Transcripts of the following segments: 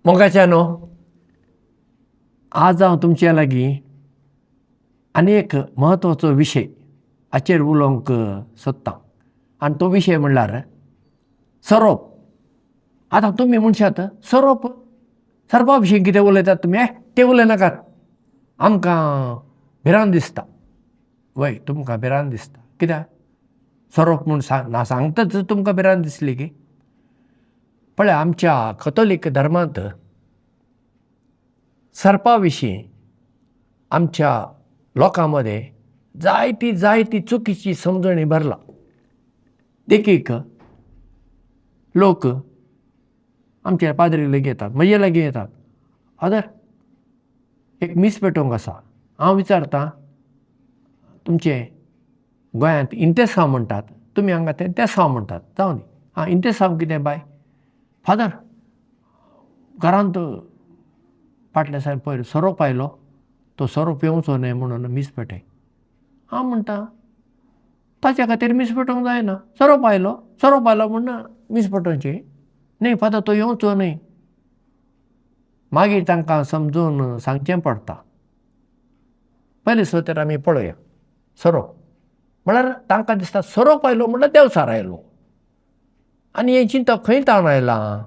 मोगाच्यानो आज हांव तुमच्या लागीं आनी एक म्हत्वाचो विशय हाचेर उलोवंक सोदतां आनी तो विशय म्हणल्यार सरोप. आतां तुमी म्हणशात सरपा विशीं कितें उलयतात तुमी? तें उलयनाकात, आमकां भिरांत दिसता. वय, तुमकां भिरांत दिसता कित्याक? सरोप म्हूण सांगताच तुमकां भिरांत दिसली की? पळय, आमच्या कथोलीक धर्मांत सर्पा विशीं आमच्या लोकां मदें जायती चुकीची समजणी भरला. देखीक लोक आमचे पाद्री लागीं येतात, म्हजे लागीं येतात, फादर एक मीस पेटोवंक आसा. हांव विचारतां, तुमचे गोंयांत इंतेसांव म्हणटात, तुमी हांगा तें तेसांव म्हणटात, जावं न्ही. इंतेसांव कितें बाय? फादर घरांत फाटल्या दिसांनी पयर सरोप आयलो, तो सरोप येवचो न्हय म्हणून मीस पेटय. हांव म्हणटा ताच्या खातीर मीस पेटोवंक जायना. सरोप आयलो म्हण मीस पेटोवची न्ही फादर, तो येवचो न्हय. मागीर तांकां समजून सांगचें पडटा. पयले सुवातेर आमी पळोवया सरोप म्हळ्यार तांकां दिसता सरोप आयलो म्हणल्यार देंवचार आयलो. आनी हें चिंतप खंय तावन आयलां?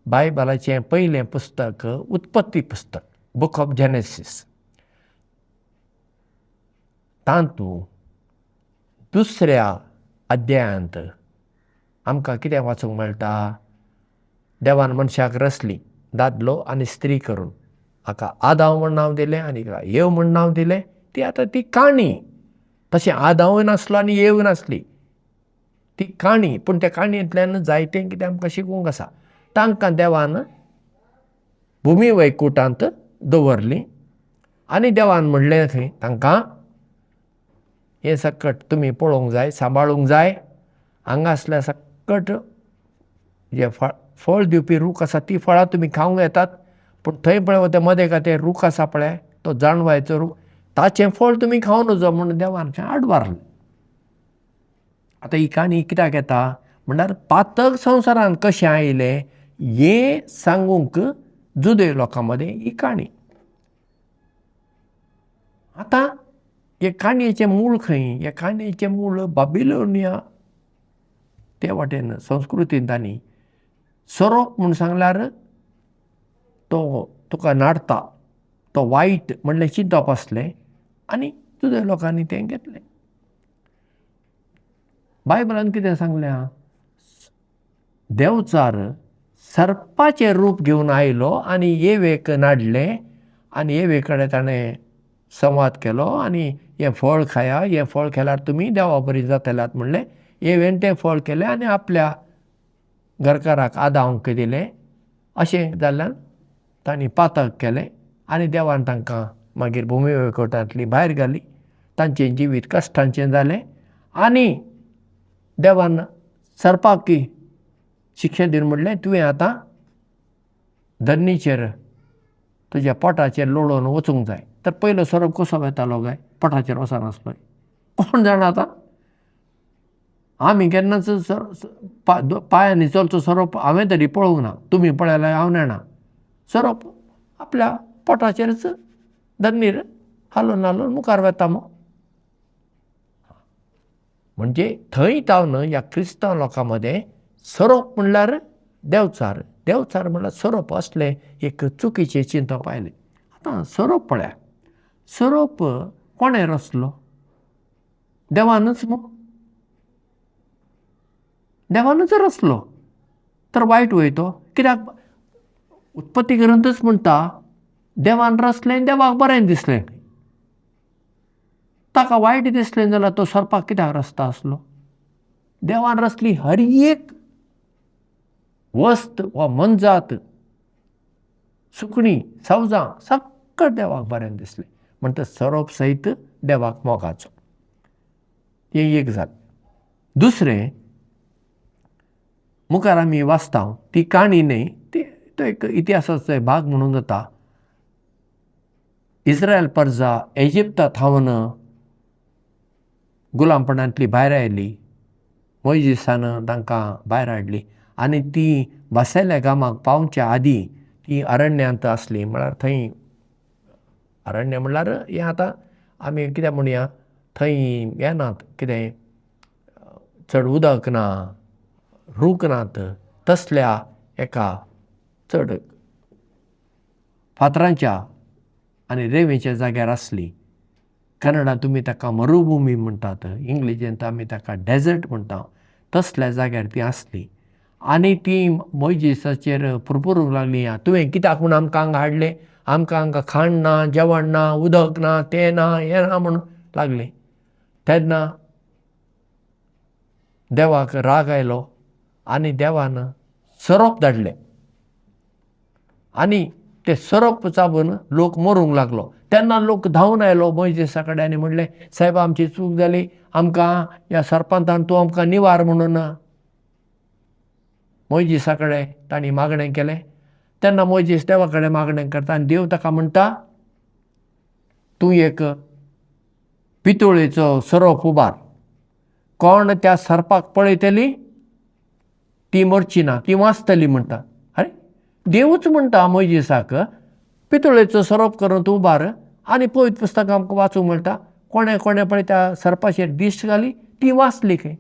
बायबलाचें पयलें पुस्तक उत्पत्ती पुस्तक, बूक ऑफ जेनेसीस, तातूंत दुसऱ्या अध्यायांत आमकां कितें वाचूंक मेळटा? देवान मनशाक रचली दादलो आनी स्त्री करून, हाका आदाम म्हूण नांव दिलें आनी येव म्हूण नांव दिलें. ती काणी. तशें आदामूय नासलो आनी येवूय नासली, ती काणी. पूण त्या काणयेंतल्यान जायतें कितें आमकां शिकूंक आसा. तांकां देवान भुमी वैकुंठांत दवरली आनी देवान म्हणलें थंय तांकां, हें सकट तुमी पळोवंक जाय, सांबाळूंक जाय. हांगा असल्या सकट जे फळ दिवपी रूख आसा ती फळां तुमी खावंक येतात, पूण थंय पळय ते मदें तें रूख आसा पळय, तो जाणवायचो रूख, ताचें फळ तुमी खावं नजो म्हणून देवान आड मारलें. आतां ही काणी कित्याक येता म्हणल्यार पातक संवसारांत कशें आयलें हें सांगूंक जुदय लोकां मदें ही काणी. आतां हे काणयेचें मूळ खंय? हे काणयेचें मूळ बाबिलोनिया ते वाटेन संस्कृतींत. आनी सरोप म्हूण सांगल्यार तो तुका नाडटा, तो वायट म्हणलें चिंतप आसलें आनी जुदय लोकांनी तें घेतलें. बायबलान कितें सांगल्या? देंवचार सर्पाचें रूप घेवन आयलो आनी येवेक नाडलें आनी येवे कडेन ताणें संवाद केलो आनी हें फळ खाया, हें फळ केल्यार तुमी देवा बरी जातल्यात म्हणलें. येवेन तें फळ केलें आनी आपल्या घरकाराक आदामाक दिलें. अशें जाल्ल्यान तांणी पातक केलें आनी देवान तांकां मागीर भुमी वैकुंठांतली भायर घाली. तांचें जिवीत कश्टांचें जालें आनी देवान सर्पाक शिक्षा दिवन म्हणलें, तुवें आतां धरणीचेर तुज्या पोटाचेर लोळोवन वचूंक जाय. तर पयलो सरोप कसो येतालो काय? पोटाचेर वचनासलो. कोण जाणा आतां? आमी केन्नाच पांयांनी चलचो सरोप हांवें तरी पळोवंक ना. तुमी पळयल्यार हांव नेणा. सरोप आपल्या पोटाचेरच धरणीर हालोवन मुखार वता मो. म्हणजे थंय तावन ह्या क्रिस्तांव लोकां मदें सरोप म्हणल्यार देंवचार म्हणल्यार सरोप असलें एक चुकीचें चिंतप आयलें. आतां सरोप पळया, सरोप कोणें रचलो? देवानूच मो. देवानूच रचलो तर वायट वय तो? कित्याक? उत्पत्ती ग्रंथच म्हणटा देवान रचलें, देवाक बरें दिसलें. ताका वायट दिसलें जाल्यार तो सर्पाक कित्याक रचता आसलो? देवान रचली हर एक वस्त वा मनजात, सुकणीं, सावजां सकट देवाक बरें दिसलें. म्हणटा सरोप सयत देवाक मोगाचो. हें एक जालें. दुसरें, मुखार आमी वाचता, ती काणी न्हय, तो एक इतिहासाचो भाग म्हणून जाता. इस्रायल प्रजा इजिप्तांत थावन गुलामपणांतली भायर आयली. मोइजेसान तांकां भायर हाडली आनी ती बसयल्या गामाक पावच्या आदीं ती अरण्यांत आसली. म्हळ्यार थंय अरण्य म्हणल्यार हें आतां आमी कितें म्हणया, थंय हें नात, कितें चड उदक ना, रूख नात, तसल्या एका चड फातरांच्या आनी रेंवेच्या जाग्यार आसली. कन्नडांत तुमी ताका मरुभुमी म्हणटात, इंग्लिशेंत आमी ताका डेजर्ट म्हणटा. तसल्या जाग्यार ती आसली आनी ती मोइजेसाचेर पुरपुरूंक लागली, तुवें कित्याक म्हूण आमकां हांगा हाडलें, आमकां हांगा खाण ना, जेवण ना, उदक ना, तें ना, हें ना म्हणून लागली. तेन्ना देवाक राग आयलो आनी देवान सोरोप धाडलें आनी ते सोरोप चाबून लोक मरूंक लागलो. तेन्ना लोक धांवन आयलो मोइजेसा कडेन आनी म्हणलें, सायब आमची चूक जाली, आमकां ह्या सरपंचान तूं आमकां निवार म्हणून मोइजेसा कडेन तांणी मागणें केलें. तेन्ना मोइजेस देवा कडेन मागणें करता आनी देव ताका म्हणटा, तूं एक पितोळेचो सोरोप उबार. कोण त्या सर्पाक पळयतली ती मरची ना, ती वाचतली म्हणटा. अरे, देवूच म्हणटा मोइजेसाक पितोळेचो सोरोप करून तूं उबार आनी पवित्र पुस्तक आमकां वाचूंक मेळटा, कोणें कोणें पळय त्या सर्पाचेर दिश्ट घाली ती वाचली खंय.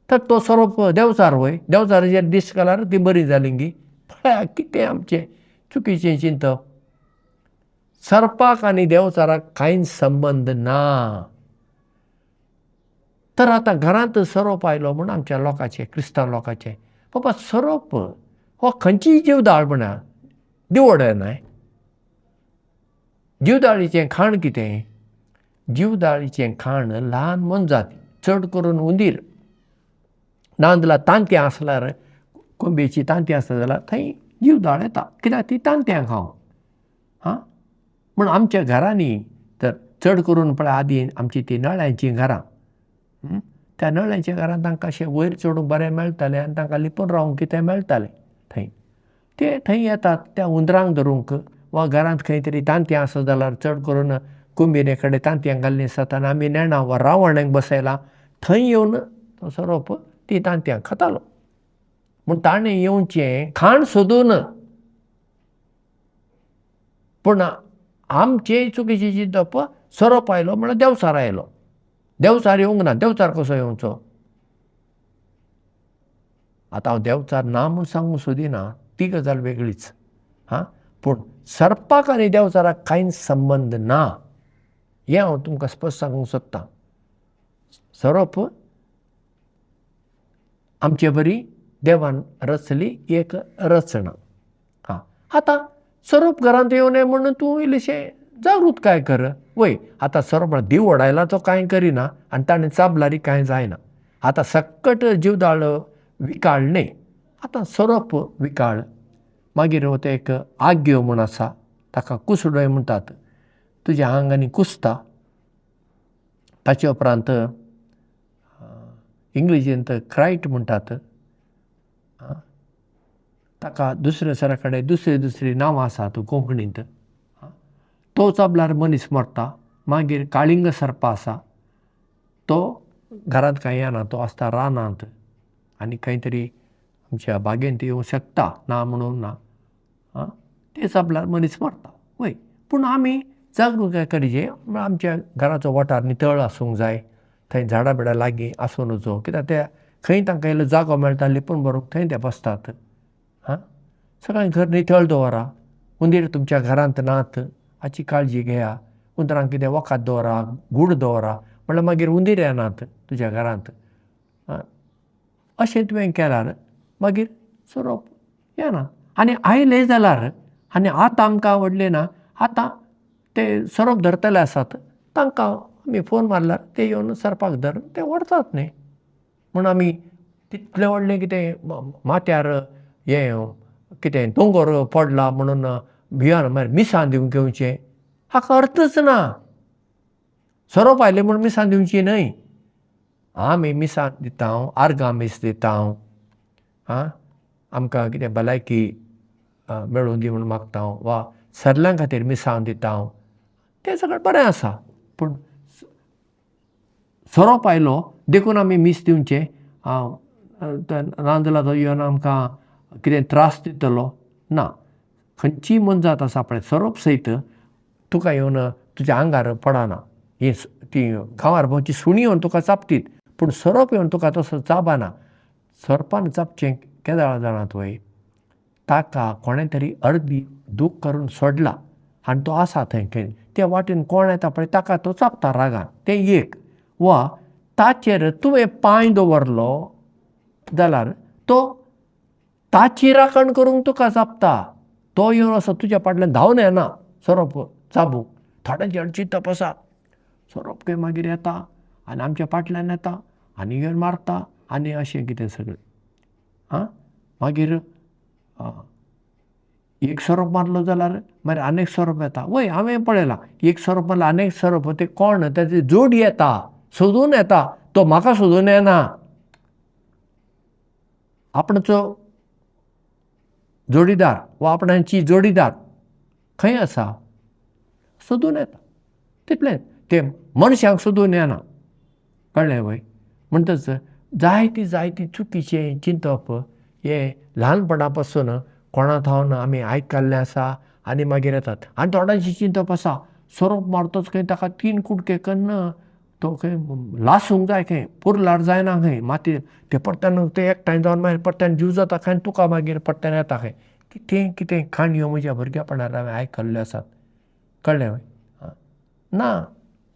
तर तो सोरोप देंवचार वय, देंवचाराचेर दिश्ट घाल्यार ती बरी जाली गी. कितें आमचें चुकीचें चिंतप. सर्पाक आनी देंवचाराक कांयच संबंद ना. तर आतां घरांत सोरोप आयलो म्हूण आमच्या लोकांचें, क्रिस्तांव लोकांचें, बाबा सोरोप हो खंयचीय जीवदाळ म्हणा, दिवोडे न्हय. जीवदाळीचें खाण कितें? जीवदाळीचें खाण ल्हान मनजात, चड करून हुंदीर, नाजाल्यार तांतयां आसल्यार, कोंबयेची तांतयां आसता जाल्यार थंय जीवदाळ येता, कित्याक ती तांतयां खावंक. म्हूण आमच्या घरांनी तर चड करून पळय आदीं आमची ती नळ्यांचीं घरां, त्या नळ्यांच्या घरांत तांकां अशें वयर चडूंक बरें मेळटालें आनी तांकां लिपून रावंक कितें मेळटालें थंय. ते थंय येतात त्या हुंदरांक धरूंक, वा घरांत खंय तरी तांतयां आसा जाल्यार चड करून कोंबयेने कडेन तांतयां घाल्लीं आसतात आनी आमी नेणा वा रावणाक बसयलां, थंय येवन तो सोरोप ती तांतयां खातालो. म्हूण ताणें येवचें खाण सोदून. पूण आमचें चुकीचें चिंतप, सोरोप आयलो म्हळ्यार देंवचार आयलो. देंवचार येवंक ना, देंवचार कसो येवचो? आतां हांव देंवचार ना म्हूण सांगूंक सोदिना, ती गजाल वेगळीच. पूण सर्पाक आनी देंवचाराक कांयच संबंद ना, हें हांव तुमकां स्पश्ट सांगूंक सोदतां. सोरोप आमचे बरी देवान रचली एक रचना. आतां सोरोप घरांत येवं नये म्हणून तूं इल्लेशें जागृताय कर. वय, आतां सोरोप दिव ओडायला तो कांय करिना आनी ताणें चाबल्यारय कांय जायना. आतां सक्कट जीवदाळ विकाळ्ळें, आतां सोरोप विकाळ. मागीर ते एक आग्यो म्हूण आसा, ताका कुसडोय म्हणटात, तुज्या आंगांनी कुसता. ताचे उपरांत इंग्लिशेंत क्रायट म्हणटात. ताका दुसरे सरा कडेन दुसरी नांवां आसात कोंकणींत. तो चाबल्यार मनीस मरता. मागीर काळिंग सर्प आसा, तो घरांत कांय येना, तो आसता रानांत आनी खंय तरी आमच्या बागेंत येवंक शकता, ना म्हणून ना. ते चाबल्यार मनीस मरता. वय, पूण आमी जागृताय करचें. आमच्या घराचो वठार नितळ आसूंक जाय, थंय झाडां बिडां लागीं आसूं नजो, कित्याक ते खंय तांकां इल्लो जागो मेळटा लिपून भरूंक थंय ते बसतात. सगळें घर नितळ दवरा. हुंदीर तुमच्या घरांत नात हाची काळजी घेया. हुंदरांक कितें वखद दवरा, गूड दवरा, म्हणल्यार मागीर हुंदीर येनात तुज्या घरांत. अशें तुवें केल्यार मागीर सोरोप येना. आनी आयलें जाल्यार, आनी आतां आमकां आवडलें ना, आतां ते सोरोप धरतले आसात, तांकां आमी फोन मारल्यार ते येवन सर्पाक धरून ते व्हरतात न्ही. म्हूण आमी तितलें व्हडलें कितें माथ्यार हें कितें दोंगर पडला म्हणून भियोन मागीर मिसां दिवंक येवचें, हाका अर्थच ना. सोरोप आयलें म्हूण मिसां दिवचीं न्हय. आमी मिसां दिता, आर्गां मीस दिता, आमकां कितें भलायकी मेळूं दी म्हूण मागता, वा सरल्यां खातीर मिसां दिता. तें सगळें बरें आसा, पूण सोरोप आयलो देखून आमी मीस दिवचें, नाजाल्यार तो येवन आमकां कितें त्रास दितलो ना. खंयचीय मनजात आसा पळय सरोप सयत तुका येवन तुज्या आंगार पडना. ही ती गांवार भोंवची सुणी येवन तुका चापतीत पूण सरोप येवन तुका तसो चाबना. सरपान चापचें केदां जाणात वय, ताका कोणें तरी अर्दी दूख करून सोडला आनी तो आसा थंय खंय ते वाटेन कोण येता पळय ताका तो चापता रागान. तें एक. वा ताचेर तुवें पांय दवरलो जाल्यार तो ताची राखण करूंक तुका चापता. तो येवन असो तुज्या फाटल्यान धांवन येना सरोप चाबूंक. थोड्यांची चिंत तपासा सरोप खंय मागीर येता आनी आमच्या फाटल्यान येता आनी येवन मारता आनी अशें कितें सगळें. मागीर एक सरोप मारलो जाल्यार मागीर आनेक सरोप येता. वय हांवें पळयलां एक सरोप मारला आनेक सरोप ते कोण तेजी जोडी येता सोदून येता. तो म्हाका सोदून येना. आपणाचो जोडीदार वा आपणाची जोडीदार खंय आसा सोदून येता. तितलेंच. ते मनशांक सोदून येना. कळ्ळें वय. म्हणटच जायती चुकीचें चिंतप हें ल्हानपणा पासून कोणा थावन आमी आयकल्लें आसा आनी मागीर येतात. आनी थोड्यांची चिंतप आसा सरोप मारतोच खंय ताका 3 कुडके करना तो खंय लासूंक जाय खंय पुरल्यार जायना खंय माती ते परत्यान ते एकठांय जावन मागीर परत्यान जीव जाता खंय तुका मागीर परत्यान येता खंय. कितें काणयो म्हज्या भुरगेपणार हांवें आयकल्ल्यो आसात. कळ्ळें वय. ना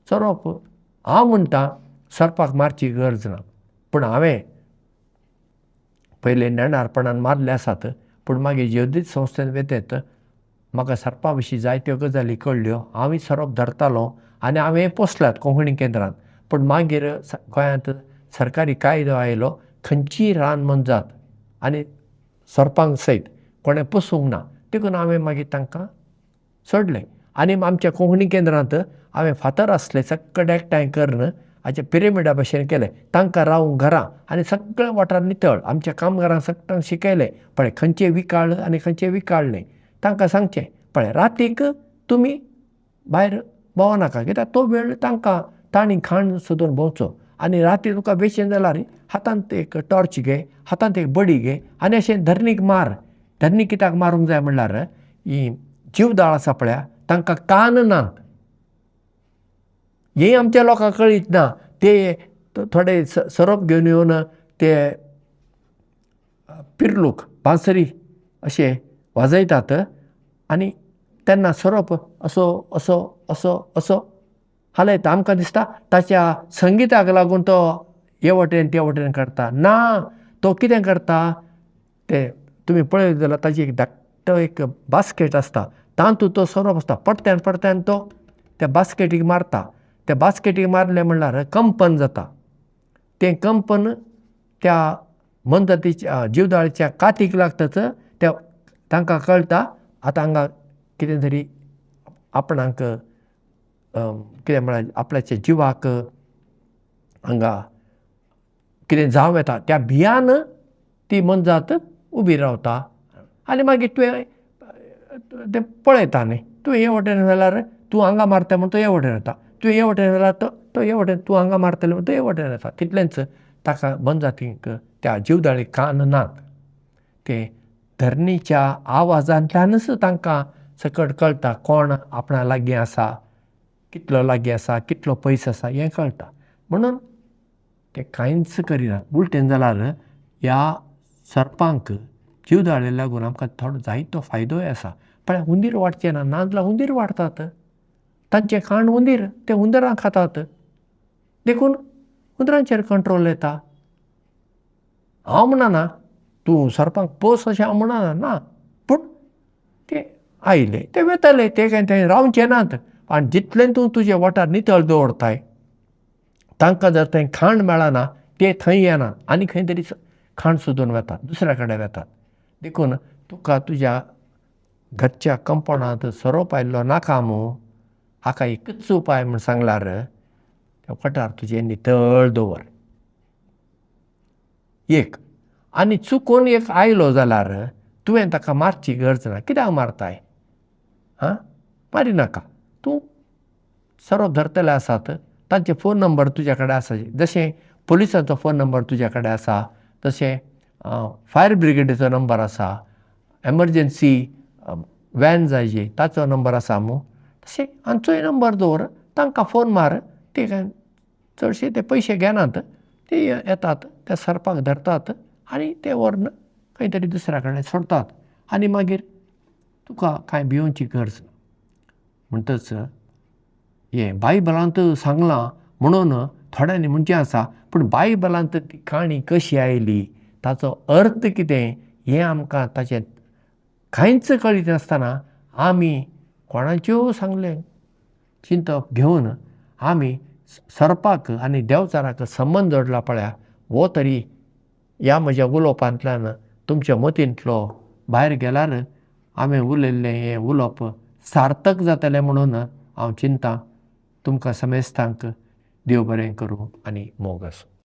सरोप हांव म्हणटा सरपाक मारची गरज ना. पूण हांवें पयले नेणारपणान मारले आसात पूण मागीर ज्योतीत संस्थेन वेतेत म्हाका सरपा विशीं जायत्यो गजाली कळ्ळ्यो. हांवूय सरोप धरतालो आनी हांवें पोसल्यात कोंकणी केंद्रांत. पूण मागीर गोंयांत सरकारी कायदो आयलो खंयचीय रान मनजात आनी सरपांक सयत कोणें पोसूंक ना. देखून हांवें मागीर तांकां सोडलें. आनी आमच्या कोंकणी केंद्रांत हांवें फातर आसले सक्कड एकठांय करून हाचे पिरामिडा भशेन केलें. तांकां रावूंक घरां आनी सगळे वाठार नितळ. आमच्या कामगारांक सगळ्यांक शिकयलें पळय खंयचे विकाळ आनी खंयचे विकाळ न्हय. तांकां सांगचें पळय रातीक तुमी भायर भोंवनाका कित्याक तो वेळ तांकां तांणी खाण सोदून भोंवचो. आनी राती तुका बेशेन जाल्यार हातांत एक टॉर्च घे हातांत एक बडी घे आनी अशें धरणीक मार. धरणी कित्याक मारूंक जाय म्हणल्यार ही जीवदाळ आसा पळय तांकां कान नात. हें आमच्या लोकांक कळीत ना. ते थोडे सरोप घेवन येवन ते पिरलूक बांसरी अशे वाजयतात आनी तेन्ना सरोप असो असो असो असो हालयता. आमकां दिसता ताच्या संगिताक लागून तो हे वटेन ते वटेन करता. ना तो कितें करता ते तुमी पळयत जाल्यार ताची एक धाकटो एक बास्केट आसता तातूंत तो सरोप आसता. परत्यान तो त्या बास्केटीक मारता. त्या बास्केटीक मारलें म्हणल्यार कंपन जाता. तें कंपन त्या मनजातीच्या जीवदाळीच्या कातीक लागतच त्या तांकां कळटा आतां हांगा कितें तरी आपणाक कितें म्हळ्यार आपल्याच्या जिवाक हांगा कितें जावं येता. त्या भियान ती मनजात उबी रावता. आनी मागीर तुवें तें पळयता न्ही. तूं हे वटेन जाल्यार तूं हांगा मारता म्हूण तो हे वटेन येता. तूं हे वटेन जाल्यार तो हे वटेन तूं हांगा मारतले म्हूण तो हे वटेन येता. तितलेंच ताका मनजातीक त्या जीवदाळीक कान नात. ते धरणीच्या आवाजांतल्यानच तांकां सकट कळटा कोण आपणा लागीं आसा कितलो लागीं आसा कितलो पयस आसा हें कळटा. म्हणून ते कांयच करिना. उलटें जाल्यार ह्या सरपांक जीवदाळेक लागून आमकां थोडो जायतो फायदोय आसा. पळय हुंदीर वाडचे ना नाजाल्यार हुंदीर वाडतात. तांचें खाण हुंदीर ते हुंदरां खातात. देखून हुंदरांचेर कंट्रोल येता. हांव म्हणना तूं सरपांक पोस अशें हांव म्हणना ना. पूण ते आयले ते वेतले ते काय थंय रावचे नात. आनी जितलें तूं तुजे वाठार नितळ दवरताय तांकां जर थंय खाण मेळना ते थंय येनात आनी खंय तरी खाण सोदून वतात दुसऱ्या कडेन वतात. देखून तुका तुज्या घरच्या कंपाउंडांत सरोप आयिल्लो नाका मूं हाका एकच उपाय म्हूण सांगल्यार त्या वाठार तुजें नितळ दवर. एक आनी चुकून एक आयलो जाल्यार तुवें ताका मारची गरज ना. कित्याक मारताय मारिनाका. तूं सरोप धरतले आसात तांचे फोन नंबर तुज्या कडेन आसा. जशें पुलिसांचो फोन नंबर तुज्या कडेन आसा तशें फायर ब्रिगेडीचो नंबर आसा, एमर्जन्सी वॅन जाय जी ताचो नंबर आसा मू तशें हांचोय नंबर दवर, तांकां फोन मार. ते काय चडशे ते पयशे घेनात, ते येतात, ते सरपाक धरतात आनी ते व्हरून खंय तरी दुसऱ्या कडेन सोडतात आनी मागीर तुका कांय भिवची गरज ना. म्हणटच हें बायबलांत सांगलां म्हणून थोड्यांनी म्हणचें आसा, पूण बायबलांत ती काणी कशी आयली, ताचो अर्थ कितें हें आमकां ताचें कांयच कळीत नासतना आमी कोणाच्यो सांगलें चिंतप घेवन आमी सरपाक आनी देंवचाराक संबंद जोडला पळया, हो तरी ह्या म्हज्या उलोवपांतल्यान तुमच्या मतींतलो भायर गेल्यार हांवें उलयल्लें हें उलोवप सार्थक जातलें म्हणून हांव चिंतां. तुमकां समेस्तांक देव बरें करूं आनी मोग आसूं.